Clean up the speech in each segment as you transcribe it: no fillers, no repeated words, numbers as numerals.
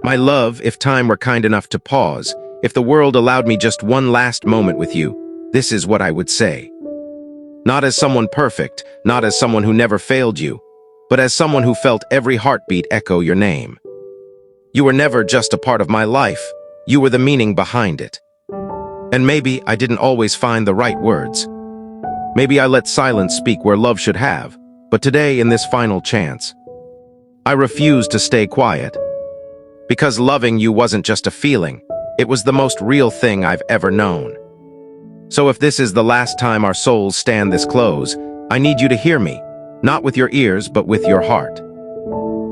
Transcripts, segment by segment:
My love, if time were kind enough to pause, if the world allowed me just one last moment with you, this is what I would say. Not as someone perfect, not as someone who never failed you, but as someone who felt every heartbeat echo your name. You were never just a part of my life, you were the meaning behind it. And maybe I didn't always find the right words. Maybe I let silence speak where love should have, but today in this final chance, I refuse to stay quiet. Because loving you wasn't just a feeling, it was the most real thing I've ever known. So if this is the last time our souls stand this close, I need you to hear me, not with your ears, but with your heart.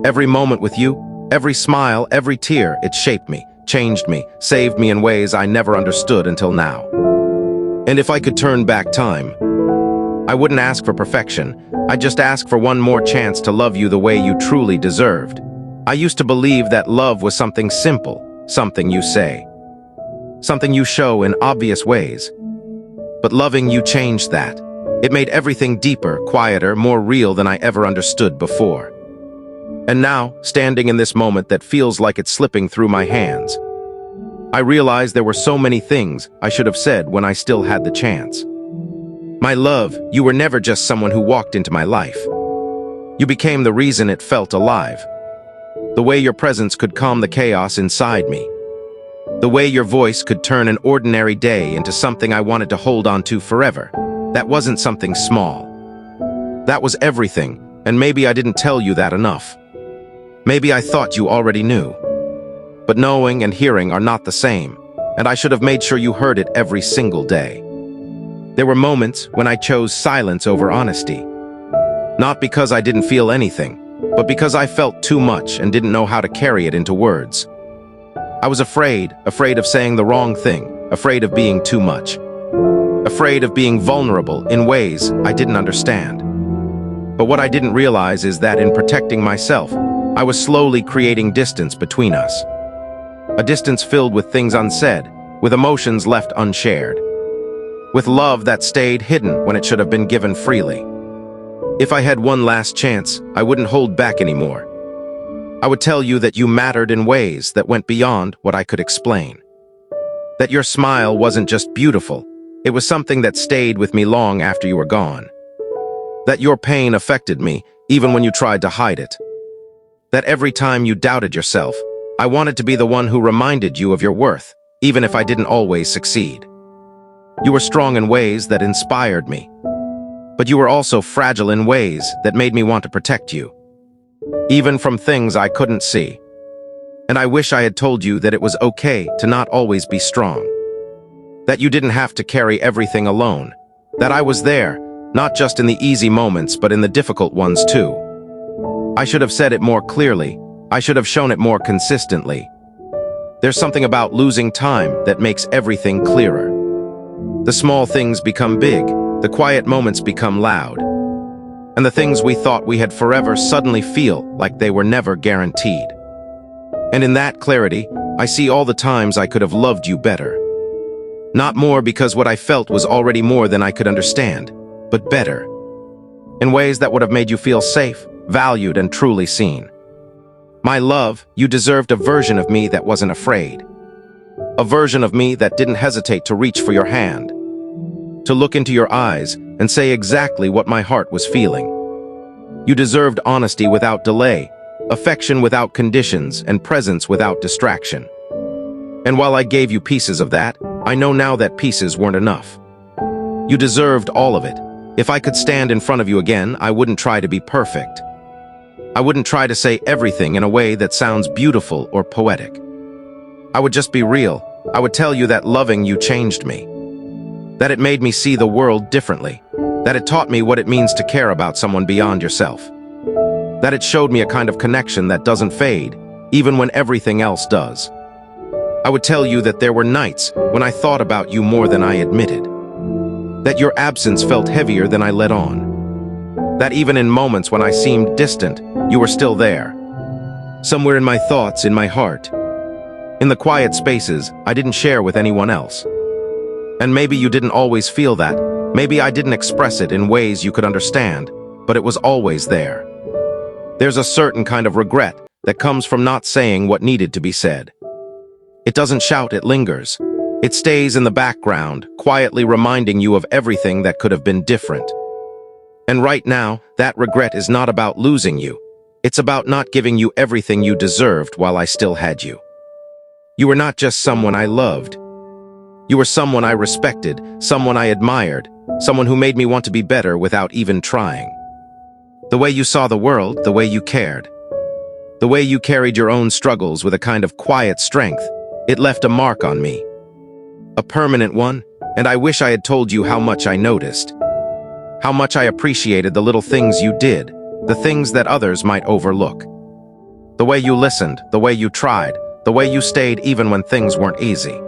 Every moment with you, every smile, every tear, it shaped me, changed me, saved me in ways I never understood until now. And if I could turn back time, I wouldn't ask for perfection, I'd just ask for one more chance to love you the way you truly deserved. I used to believe that love was something simple, something you say, something you show in obvious ways. But loving you changed that. It made everything deeper, quieter, more real than I ever understood before. And now, standing in this moment that feels like it's slipping through my hands, I realize there were so many things I should have said when I still had the chance. My love, you were never just someone who walked into my life. You became the reason it felt alive. The way your presence could calm the chaos inside me. The way your voice could turn an ordinary day into something I wanted to hold on to forever. That wasn't something small. That was everything, and maybe I didn't tell you that enough. Maybe I thought you already knew. But knowing and hearing are not the same, and I should have made sure you heard it every single day. There were moments when I chose silence over honesty. Not because I didn't feel anything, but because I felt too much and didn't know how to carry it into words. I was afraid of saying the wrong thing, afraid of being too much. Afraid of being vulnerable in ways I didn't understand. But what I didn't realize is that in protecting myself, I was slowly creating distance between us. A distance filled with things unsaid, with emotions left unshared. With love that stayed hidden when it should have been given freely. If I had one last chance, I wouldn't hold back anymore. I would tell you that you mattered in ways that went beyond what I could explain. That your smile wasn't just beautiful, it was something that stayed with me long after you were gone. That your pain affected me, even when you tried to hide it. That every time you doubted yourself, I wanted to be the one who reminded you of your worth, even if I didn't always succeed. You were strong in ways that inspired me. But you were also fragile in ways that made me want to protect you. Even from things I couldn't see. And I wish I had told you that it was okay to not always be strong. That you didn't have to carry everything alone. That I was there, not just in the easy moments, but in the difficult ones too. I should have said it more clearly. I should have shown it more consistently. There's something about losing time that makes everything clearer. The small things become big, the quiet moments become loud. And the things we thought we had forever suddenly feel like they were never guaranteed. And in that clarity, I see all the times I could have loved you better. Not more because what I felt was already more than I could understand, but better. In ways that would have made you feel safe, valued, and truly seen. My love, you deserved a version of me that wasn't afraid. A version of me that didn't hesitate to reach for your hand. To look into your eyes and say exactly what my heart was feeling. You deserved honesty without delay, affection without conditions, and presence without distraction. And while I gave you pieces of that, I know now that pieces weren't enough. You deserved all of it. If I could stand in front of you again, I wouldn't try to be perfect. I wouldn't try to say everything in a way that sounds beautiful or poetic. I would just be real. I would tell you that loving you changed me. That it made me see the world differently. That it taught me what it means to care about someone beyond yourself. That it showed me a kind of connection that doesn't fade, even when everything else does. I would tell you that there were nights when I thought about you more than I admitted. That your absence felt heavier than I let on. That even in moments when I seemed distant, you were still there. Somewhere in my thoughts, in my heart. In the quiet spaces I didn't share with anyone else. And maybe you didn't always feel that. Maybe I didn't express it in ways you could understand, but it was always there. There's a certain kind of regret that comes from not saying what needed to be said. It doesn't shout, it lingers. It stays in the background, quietly reminding you of everything that could have been different. And right now, that regret is not about losing you. It's about not giving you everything you deserved while I still had you. You were not just someone I loved. You were someone I respected, someone I admired, someone who made me want to be better without even trying. The way you saw the world, the way you cared. The way you carried your own struggles with a kind of quiet strength, it left a mark on me. A permanent one, and I wish I had told you how much I noticed. How much I appreciated the little things you did, the things that others might overlook. The way you listened, the way you tried, the way you stayed even when things weren't easy.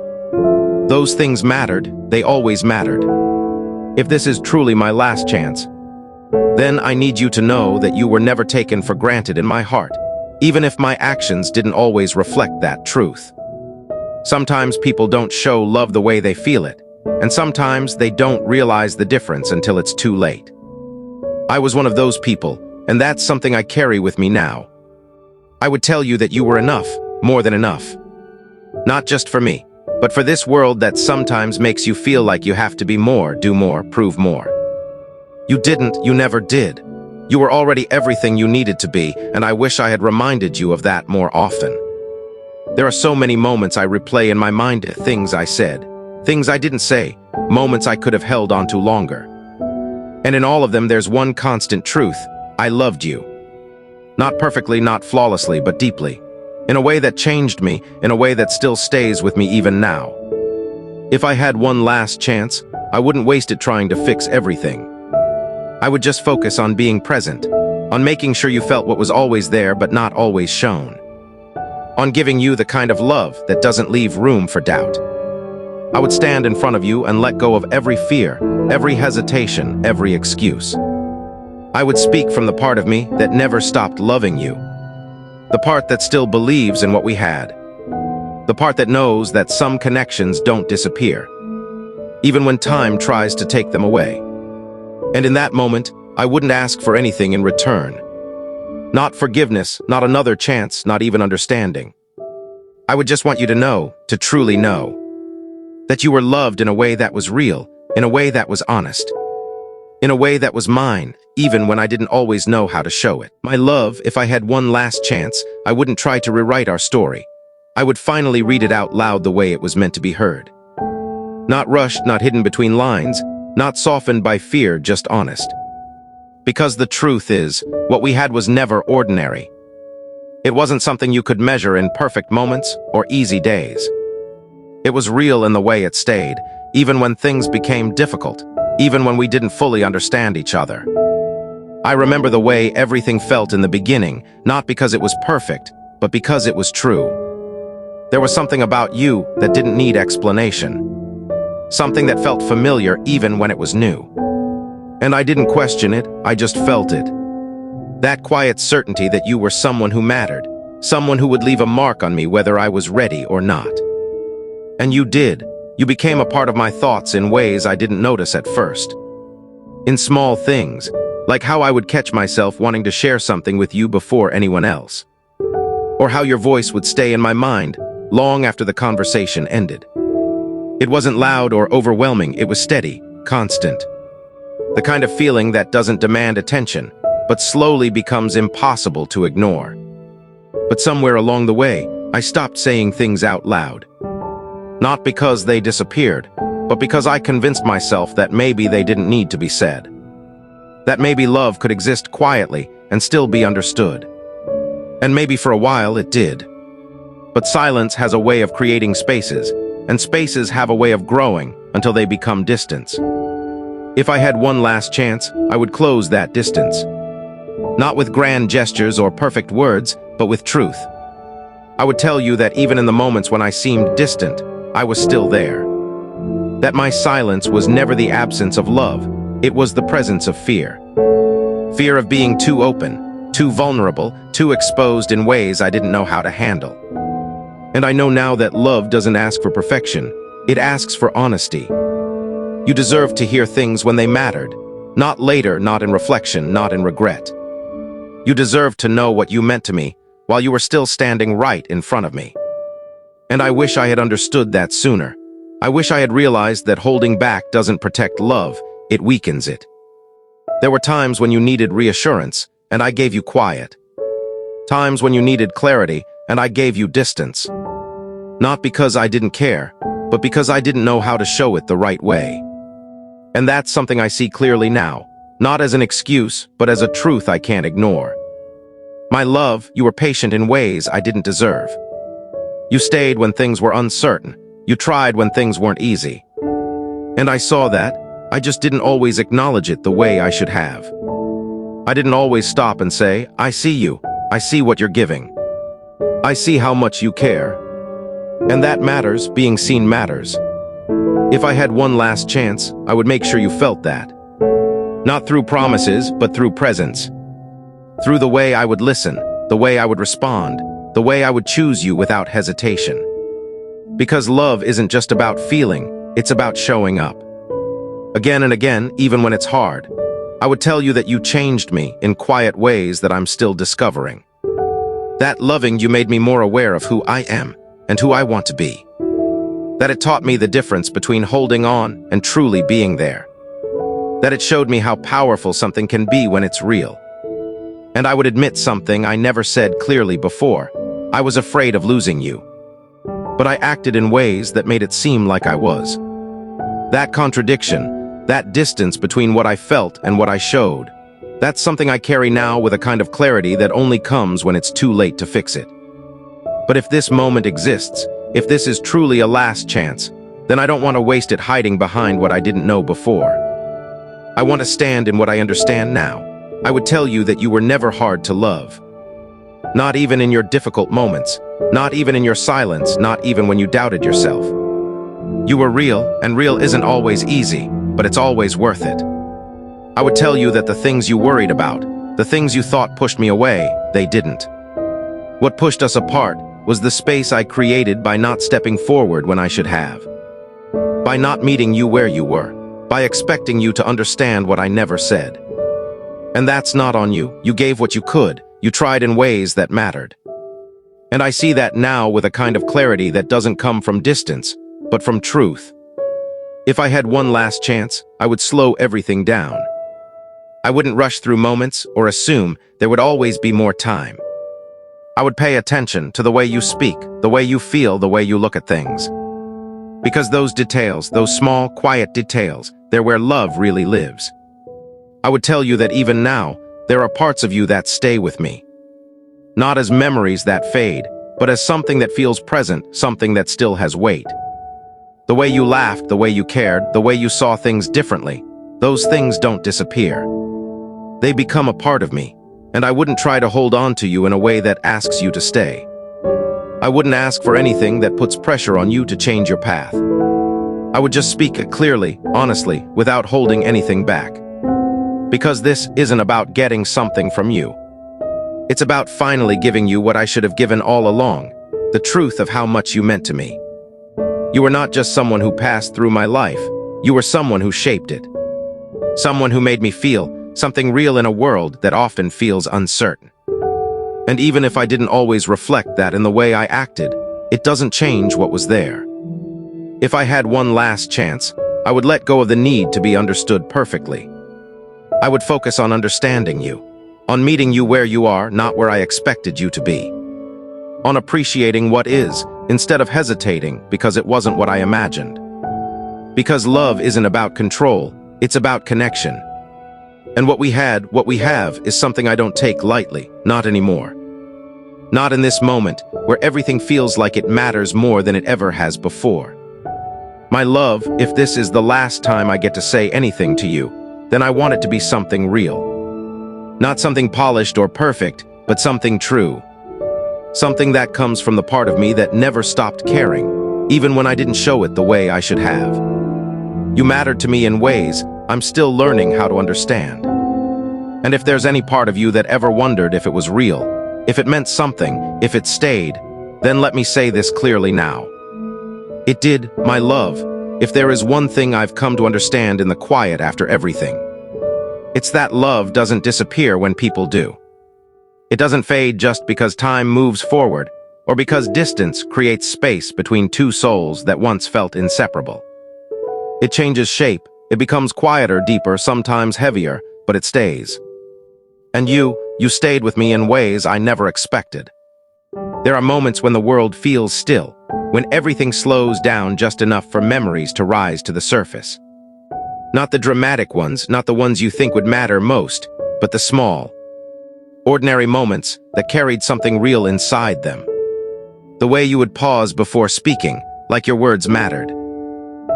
Those things mattered, they always mattered. If this is truly my last chance, then I need you to know that you were never taken for granted in my heart, even if my actions didn't always reflect that truth. Sometimes people don't show love the way they feel it, and sometimes they don't realize the difference until it's too late. I was one of those people, and that's something I carry with me now. I would tell you that you were enough, more than enough. Not just for me, but for this world that sometimes makes you feel like you have to be more, do more, prove more. You didn't, you never did. You were already everything you needed to be, and I wish I had reminded you of that more often. There are so many moments I replay in my mind, things I said, things I didn't say, moments I could have held on to longer. And in all of them there's one constant truth: I loved you. Not perfectly, not flawlessly, but deeply. In a way that changed me, in a way that still stays with me even now. If I had one last chance, I wouldn't waste it trying to fix everything. I would just focus on being present, on making sure you felt what was always there but not always shown. On giving you the kind of love that doesn't leave room for doubt. I would stand in front of you and let go of every fear, every hesitation, every excuse. I would speak from the part of me that never stopped loving you. The part that still believes in what we had. The part that knows that some connections don't disappear, even when time tries to take them away. And in that moment, I wouldn't ask for anything in return. Not forgiveness, not another chance, not even understanding. I would just want you to know, to truly know, that you were loved in a way that was real, in a way that was honest, in a way that was mine, even when I didn't always know how to show it. My love, if I had one last chance, I wouldn't try to rewrite our story. I would finally read it out loud the way it was meant to be heard. Not rushed, not hidden between lines, not softened by fear, just honest. Because the truth is, what we had was never ordinary. It wasn't something you could measure in perfect moments or easy days. It was real in the way it stayed, even when things became difficult, even when we didn't fully understand each other. I remember the way everything felt in the beginning, not because it was perfect, but because it was true. There was something about you that didn't need explanation. Something that felt familiar even when it was new. And I didn't question it, I just felt it. That quiet certainty that you were someone who mattered, someone who would leave a mark on me whether I was ready or not. And you did. You became a part of my thoughts in ways I didn't notice at first. In small things, like how I would catch myself wanting to share something with you before anyone else. Or how your voice would stay in my mind long after the conversation ended. It wasn't loud or overwhelming, it was steady, constant. The kind of feeling that doesn't demand attention, but slowly becomes impossible to ignore. But somewhere along the way, I stopped saying things out loud. Not because they disappeared, but because I convinced myself that maybe they didn't need to be said. That maybe love could exist quietly and still be understood. And maybe for a while it did. But silence has a way of creating spaces, and spaces have a way of growing until they become distance. If I had one last chance, I would close that distance. Not with grand gestures or perfect words, but with truth. I would tell you that even in the moments when I seemed distant, I was still there. That my silence was never the absence of love, it was the presence of fear. Fear of being too open, too vulnerable, too exposed in ways I didn't know how to handle. And I know now that love doesn't ask for perfection, it asks for honesty. You deserve to hear things when they mattered, not later, not in reflection, not in regret. You deserve to know what you meant to me while you were still standing right in front of me. And I wish I had understood that sooner. I wish I had realized that holding back doesn't protect love, it weakens it. There were times when you needed reassurance, and I gave you quiet. Times when you needed clarity, and I gave you distance. Not because I didn't care, but because I didn't know how to show it the right way. And that's something I see clearly now, not as an excuse, but as a truth I can't ignore. My love, you were patient in ways I didn't deserve. You stayed when things were uncertain. You tried when things weren't easy. And I saw that. I just didn't always acknowledge it the way I should have. I didn't always stop and say, I see you. I see what you're giving. I see how much you care. And that matters. Being seen matters. If I had one last chance, I would make sure you felt that. Not through promises, but through presence. Through the way I would listen, the way I would respond, the way I would choose you without hesitation. Because love isn't just about feeling, it's about showing up. Again and again, even when it's hard, I would tell you that you changed me in quiet ways that I'm still discovering. That loving you made me more aware of who I am and who I want to be. That it taught me the difference between holding on and truly being there. That it showed me how powerful something can be when it's real. And I would admit something I never said clearly before. I was afraid of losing you. But I acted in ways that made it seem like I was. That contradiction, that distance between what I felt and what I showed, that's something I carry now with a kind of clarity that only comes when it's too late to fix it. But if this moment exists, if this is truly a last chance, then I don't want to waste it hiding behind what I didn't know before. I want to stand in what I understand now. I would tell you that you were never hard to love. Not even in your difficult moments, not even in your silence, not even when you doubted yourself. You were real, and real isn't always easy, but it's always worth it. I would tell you that the things you worried about, the things you thought pushed me away, they didn't. What pushed us apart was the space I created by not stepping forward when I should have. By not meeting you where you were, by expecting you to understand what I never said. And that's not on you. You gave what you could. You tried in ways that mattered. And I see that now with a kind of clarity that doesn't come from distance, but from truth. If I had one last chance, I would slow everything down. I wouldn't rush through moments or assume there would always be more time. I would pay attention to the way you speak, the way you feel, the way you look at things. Because those details, those small, quiet details, they're where love really lives. I would tell you that even now, there are parts of you that stay with me. Not as memories that fade, but as something that feels present, something that still has weight. The way you laughed, the way you cared, the way you saw things differently, those things don't disappear. They become a part of me, and I wouldn't try to hold on to you in a way that asks you to stay. I wouldn't ask for anything that puts pressure on you to change your path. I would just speak clearly, honestly, without holding anything back. Because this isn't about getting something from you. It's about finally giving you what I should have given all along, the truth of how much you meant to me. You were not just someone who passed through my life, you were someone who shaped it. Someone who made me feel something real in a world that often feels uncertain. And even if I didn't always reflect that in the way I acted, it doesn't change what was there. If I had one last chance, I would let go of the need to be understood perfectly. I would focus on understanding you, on meeting you where you are, not where I expected you to be. On appreciating what is, instead of hesitating because it wasn't what I imagined. Because love isn't about control, it's about connection. And what we have, is something I don't take lightly, not anymore. Not in this moment, where everything feels like it matters more than it ever has before. My love, if this is the last time I get to say anything to you, then I want it to be something real. Not something polished or perfect, but something true. Something that comes from the part of me that never stopped caring, even when I didn't show it the way I should have. You mattered to me in ways I'm still learning how to understand. And if there's any part of you that ever wondered if it was real, if it meant something, if it stayed, then let me say this clearly now. It did, my love, if there is one thing I've come to understand in the quiet after everything. It's that love doesn't disappear when people do. It doesn't fade just because time moves forward, or because distance creates space between two souls that once felt inseparable. It changes shape, it becomes quieter, deeper, sometimes heavier, but it stays. And you stayed with me in ways I never expected. There are moments when the world feels still, when everything slows down just enough for memories to rise to the surface. Not the dramatic ones, not the ones you think would matter most, but the small, ordinary moments that carried something real inside them. The way you would pause before speaking, like your words mattered.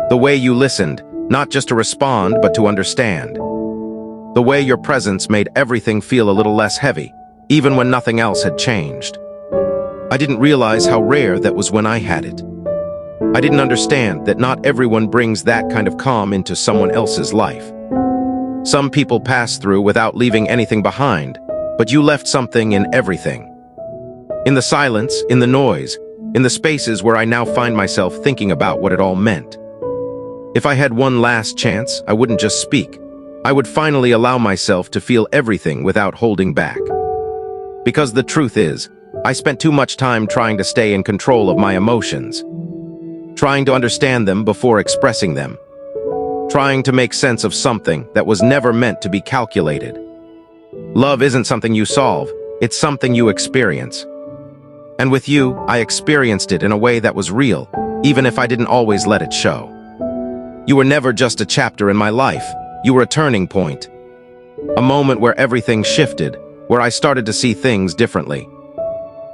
The way you listened, not just to respond, but to understand. The way your presence made everything feel a little less heavy, even when nothing else had changed. I didn't realize how rare that was when I had it. I didn't understand that not everyone brings that kind of calm into someone else's life. Some people pass through without leaving anything behind, but you left something in everything. In the silence, in the noise, in the spaces where I now find myself thinking about what it all meant. If I had one last chance, I wouldn't just speak. I would finally allow myself to feel everything without holding back. Because the truth is, I spent too much time trying to stay in control of my emotions, trying to understand them before expressing them, trying to make sense of something that was never meant to be calculated. Love isn't something you solve, it's something you experience. And with you, I experienced it in a way that was real, even if I didn't always let it show. You were never just a chapter in my life, you were a turning point. A moment where everything shifted, where I started to see things differently.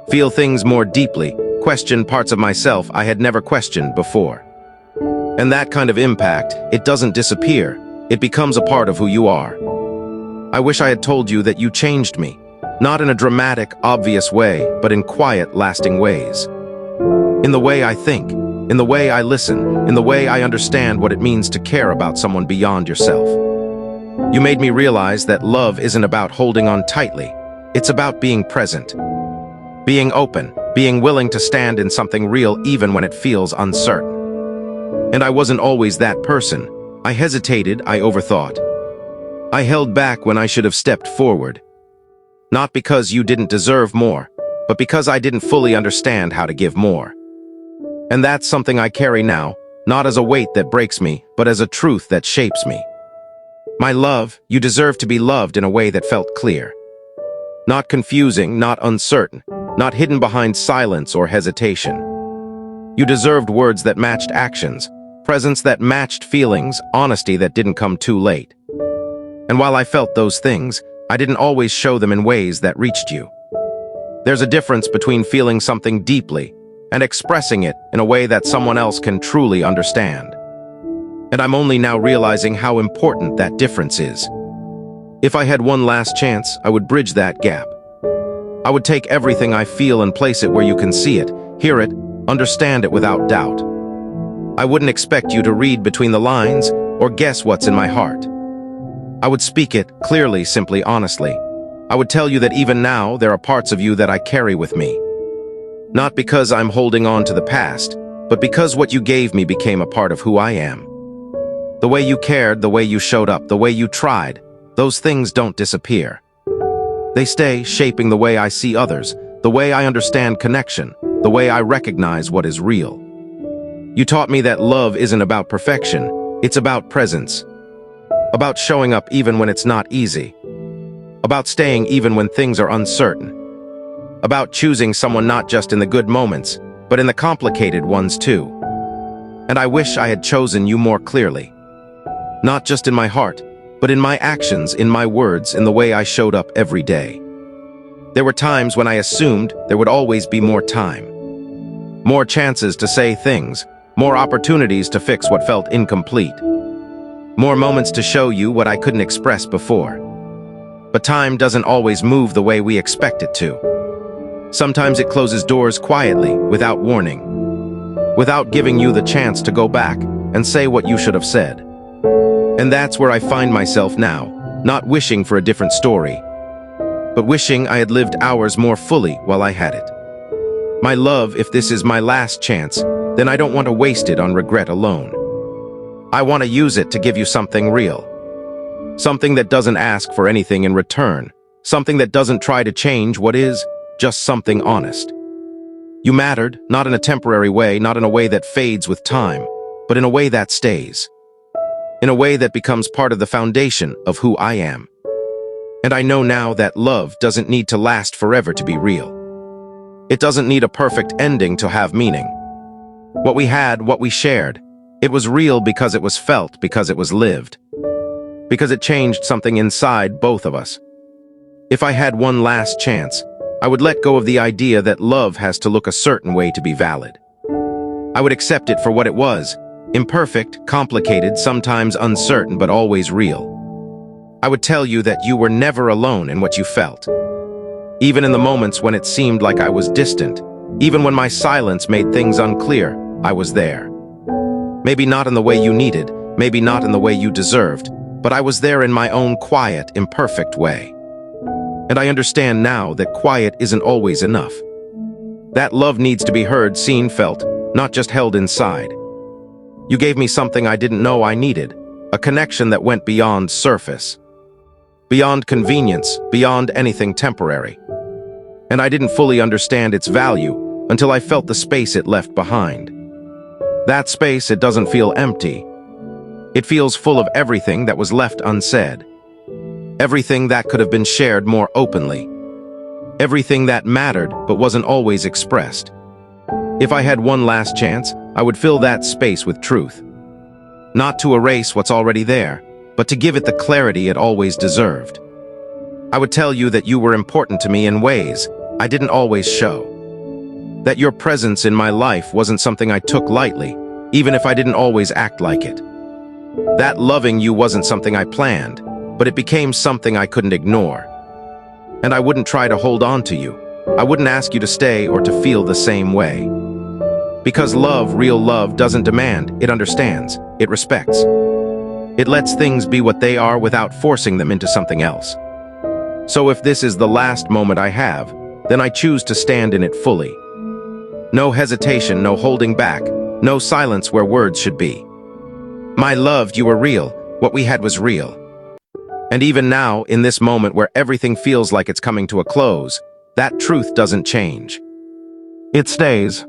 Feel things more deeply, question parts of myself I had never questioned before. And that kind of impact, it doesn't disappear, it becomes a part of who you are. I wish I had told you that you changed me, not in a dramatic, obvious way, but in quiet, lasting ways. In the way I think, in the way I listen, in the way I understand what it means to care about someone beyond yourself. You made me realize that love isn't about holding on tightly, it's about being present. Being open, being willing to stand in something real even when it feels uncertain. And I wasn't always that person. I hesitated, I overthought. I held back when I should have stepped forward. Not because you didn't deserve more, but because I didn't fully understand how to give more. And that's something I carry now, not as a weight that breaks me, but as a truth that shapes me. My love, you deserve to be loved in a way that felt clear. Not confusing, not uncertain, not hidden behind silence or hesitation. You deserved words that matched actions, presence that matched feelings, honesty that didn't come too late. And while I felt those things, I didn't always show them in ways that reached you. There's a difference between feeling something deeply and expressing it in a way that someone else can truly understand. And I'm only now realizing how important that difference is. If I had one last chance, I would bridge that gap. I would take everything I feel and place it where you can see it, hear it, understand it without doubt. I wouldn't expect you to read between the lines or guess what's in my heart. I would speak it clearly, simply, honestly. I would tell you that even now there are parts of you that I carry with me. Not because I'm holding on to the past, but because what you gave me became a part of who I am. The way you cared, the way you showed up, the way you tried, those things don't disappear. They stay, shaping the way I see others, the way I understand connection, the way I recognize what is real. You taught me that love isn't about perfection, it's about presence. About showing up even when it's not easy. About staying even when things are uncertain. About choosing someone not just in the good moments, but in the complicated ones too. And I wish I had chosen you more clearly. Not just in my heart, but in my actions, in my words, in the way I showed up every day. There were times when I assumed there would always be more time. More chances to say things, more opportunities to fix what felt incomplete. More moments to show you what I couldn't express before. But time doesn't always move the way we expect it to. Sometimes it closes doors quietly, without warning. Without giving you the chance to go back and say what you should have said. And that's where I find myself now, not wishing for a different story, but wishing I had lived hours more fully while I had it. My love, if this is my last chance, then I don't want to waste it on regret alone. I want to use it to give you something real. Something that doesn't ask for anything in return, Something that doesn't try to change what is, just something honest. You mattered, not in a temporary way, not in a way that fades with time, but in a way that stays. In a way that becomes part of the foundation of who I am. And I know now that love doesn't need to last forever to be real. It doesn't need a perfect ending to have meaning. What we had, what we shared, it was real because it was felt, because it was lived. Because it changed something inside both of us. If I had one last chance, I would let go of the idea that love has to look a certain way to be valid. I would accept it for what it was, imperfect, complicated, sometimes uncertain, but always real. I would tell you that you were never alone in what you felt. Even in the moments when it seemed like I was distant, even when my silence made things unclear, I was there. Maybe not in the way you needed, maybe not in the way you deserved, but I was there in my own quiet, imperfect way. And I understand now that quiet isn't always enough. That love needs to be heard, seen, felt, not just held inside. You gave me something I didn't know I needed, a connection that went beyond surface. Beyond convenience, beyond anything temporary. And I didn't fully understand its value until I felt the space it left behind. That space, it doesn't feel empty. It feels full of everything that was left unsaid. Everything that could have been shared more openly. Everything that mattered but wasn't always expressed. If I had one last chance, I would fill that space with truth. Not to erase what's already there, but to give it the clarity it always deserved. I would tell you that you were important to me in ways I didn't always show. That your presence in my life wasn't something I took lightly, even if I didn't always act like it. That loving you wasn't something I planned, but it became something I couldn't ignore. And I wouldn't try to hold on to you. I wouldn't ask you to stay or to feel the same way. Because love, real love, doesn't demand, it understands, it respects. It lets things be what they are without forcing them into something else. So if this is the last moment I have, then I choose to stand in it fully. No hesitation, no holding back, no silence where words should be. My love, you were real, what we had was real. And even now, in this moment where everything feels like it's coming to a close, that truth doesn't change. It stays.